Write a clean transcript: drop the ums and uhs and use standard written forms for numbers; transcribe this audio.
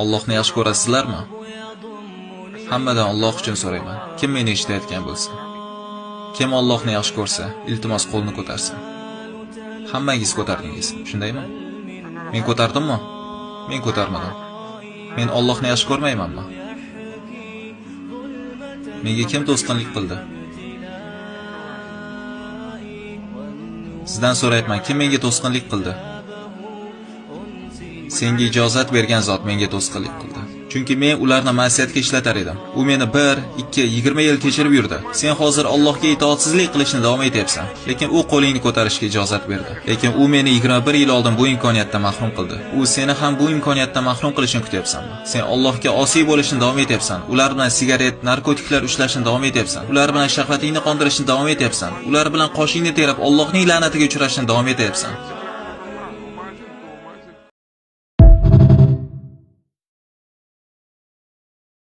Allohni yaxshi ko'rasizlarmi? Hammadan Alloh uchun so'rayman. Kim meni eshitayotgan bo'lsa, kim Allohni yaxshi ko'rsa, iltimos qo'lni ko'tarsin. Hammangiz ko'tardingiz, shundaymi? Men ko'tardimmi? Men ko'tarmadim. Men Allohni yaxshi ko'rmaymanmi? Menga kim to'sqinlik qildi? Sizdan so'rayapman, kim menga to'sqinlik qildi? Senga ijozat bergan zot menga to'sqinlik qildi. Chunki men ularni ma'siyatga ishlatar edim. U meni 1, 2, 20 yil kechirib yurdi. Sen hozir Allohga itoatsizlik qilishni davom etyapsan. Lekin u qo'lingni ko'tarishga ijozat berdi. Lekin u meni 21 yil oldin bu imkoniyatdan mahrum qildi. U seni ham bu imkoniyatdan mahrum qilishini kutyapsanmi? Sen Allohga osiy bo'lishni davom etyapsan. Ular bilan sigaret, narkotiklar ushlashni davom etyapsan. Ular bilan shahvatingni qondirishni davom etyapsan. Ular bilan qoshingni terib Allohning la'natiga uchrashni davom etyapsan.